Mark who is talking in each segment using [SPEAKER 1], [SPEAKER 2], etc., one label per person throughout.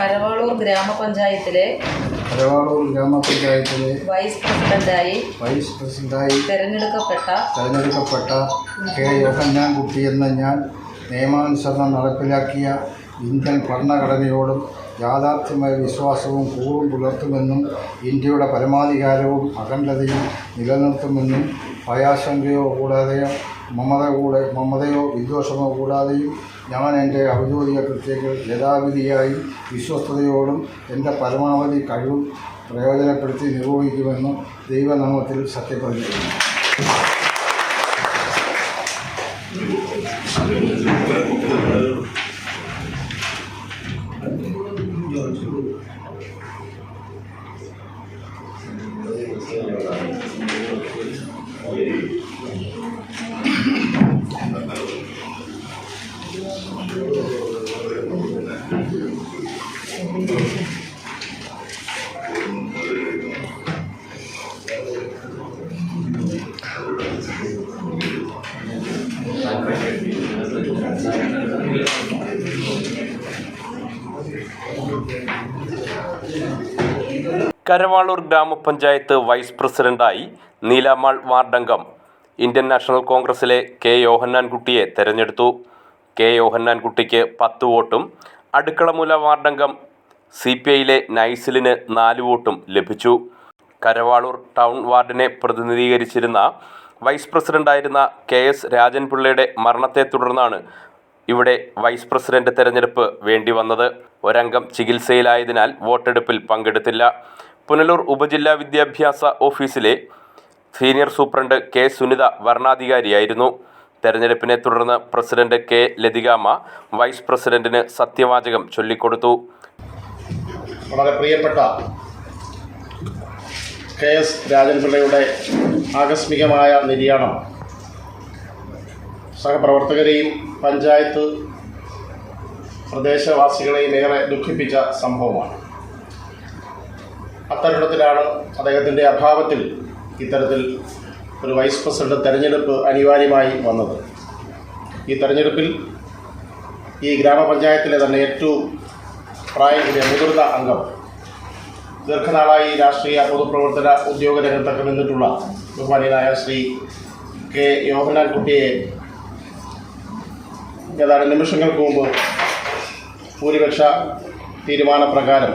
[SPEAKER 1] കരവാളൂർ ഗ്രാമപഞ്ചായത്തിലെ വൈസ് പ്രസിഡന്റായി
[SPEAKER 2] തെരഞ്ഞെടുക്കപ്പെട്ട കെ യോഹന്നാൻകുട്ടി എന്ന ഞാൻ നിയമാനുസരണം നടപ്പിലാക്കിയ ഇന്ത്യൻ ഭരണഘടനയോടും യാഥാർത്ഥ്യമായ വിശ്വാസവും കൂറും പുലർത്തുമെന്നും ഇന്ത്യയുടെ പരമാധികാരവും അഖണ്ഡതയും നിലനിർത്തുമെന്നും ഭയാശങ്കയോ കൂടാതെയോ മമതയോ വിദ്വേഷമോ കൂടാതെയും ഞാൻ എൻ്റെ ഔദ്യോഗിക കൃത്യങ്ങൾ യഥാവിധിയായി വിശ്വസ്തയോടും എൻ്റെ പരമാവധി കഴിവ് പ്രയോജനപ്പെടുത്തി നിർവഹിക്കുമെന്നും ദൈവനാമത്തിൽ സത്യപ്രതിജ്ഞ
[SPEAKER 3] കരവാളൂർ ഗ്രാമപഞ്ചായത്ത് വൈസ് പ്രസിഡന്റായി നീലാമാൾ വാർഡംഗം ഇന്ത്യൻ നാഷണൽ കോൺഗ്രസിലെ കെ യോഹന്നാൻകുട്ടിയെ തെരഞ്ഞെടുത്തു. കെ യോഹന്നാൻകുട്ടിക്ക് 10 വോട്ടും അടുക്കളമുല വാർഡംഗം CPIയിലെ നൈസിലിന് 4 വോട്ടും ലഭിച്ചു. കരവാളൂർ ടൗൺ വാർഡിനെ പ്രതിനിധീകരിച്ചിരുന്ന വൈസ് പ്രസിഡന്റായിരുന്ന KS രാജൻപിള്ളയുടെ മരണത്തെ തുടർന്നാണ് ഇവിടെ വൈസ് പ്രസിഡന്റ് തെരഞ്ഞെടുപ്പ് വേണ്ടി വന്നത്. ഒരംഗം ചികിത്സയിലായതിനാൽ വോട്ടെടുപ്പിൽ പങ്കെടുത്തില്ല. പുനലൂർ ഉപജില്ലാ വിദ്യാഭ്യാസ ഓഫീസിലെ സീനിയർ സൂപ്രണ്ട് K സുനിത വരണാധികാരിയായിരുന്നു. തെരഞ്ഞെടുപ്പിനെ തുടർന്ന് പ്രസിഡന്റ് K ലതികാമ്മ വൈസ് പ്രസിഡന്റിന് സത്യവാചകം ചൊല്ലിക്കൊടുത്തു.
[SPEAKER 4] വളരെ പ്രിയപ്പെട്ട KS രാജൻപിള്ളയുടെ ആകസ്മികമായ നിര്യാണം സഹപ്രവർത്തകരെയും പഞ്ചായത്ത് പ്രദേശവാസികളെയും ഏറെ ദുഃഖിപ്പിച്ച സംഭവമാണ്. അത്തരുണത്തിലാണ് അദ്ദേഹത്തിൻ്റെ അഭാവത്തിൽ ഇത്തരത്തിൽ ഒരു വൈസ് പ്രസിഡന്റ് തെരഞ്ഞെടുപ്പ് അനിവാര്യമായി വന്നത്. ഈ തെരഞ്ഞെടുപ്പിൽ ഈ ഗ്രാമപഞ്ചായത്തിലെ തന്നെ ഏറ്റവും പ്രായം കൂടിയ മുതിർന്ന അംഗം, ദീർഘനാളായി രാഷ്ട്രീയ പൊതുപ്രവർത്തന ഉദ്യോഗ രംഗത്തൊക്കെ നിന്നിട്ടുള്ള ബഹുമാനീയനായ ശ്രീ കെ യോഹന്നാൻകുട്ടിയെ ഏതാനും നിമിഷങ്ങൾക്ക് മുമ്പ് ഭൂരിപക്ഷ തീരുമാനപ്രകാരം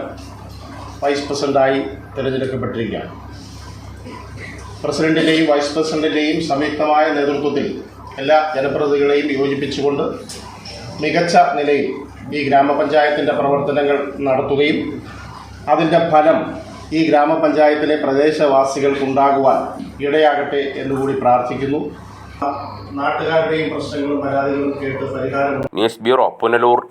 [SPEAKER 4] വൈസ് പ്രസിഡന്റായി തിരഞ്ഞെടുക്കപ്പെട്ടിരിക്കുകയാണ്. പ്രസിഡന്റിൻ്റെയും വൈസ് പ്രസിഡന്റിൻ്റെയും സംയുക്തമായ നേതൃത്വത്തിൽ എല്ലാ ജനപ്രതിനിധികളെയും യോജിപ്പിച്ചുകൊണ്ട് മികച്ച നിലയിൽ ഈ ഗ്രാമപഞ്ചായത്തിൻ്റെ പ്രവർത്തനങ്ങൾ നടത്തുകയും അതിൻ്റെ ഫലം ഈ ഗ്രാമപഞ്ചായത്തിലെ പ്രദേശവാസികൾക്കുണ്ടാകുവാൻ ഇടയാകട്ടെ എന്നുകൂടി പ്രാർത്ഥിക്കുന്നു. നാട്ടുകാരുടെയും പ്രശ്നങ്ങളും പരാതികളും കേട്ട് പരിഹാരം.
[SPEAKER 3] News bureau, Punalur.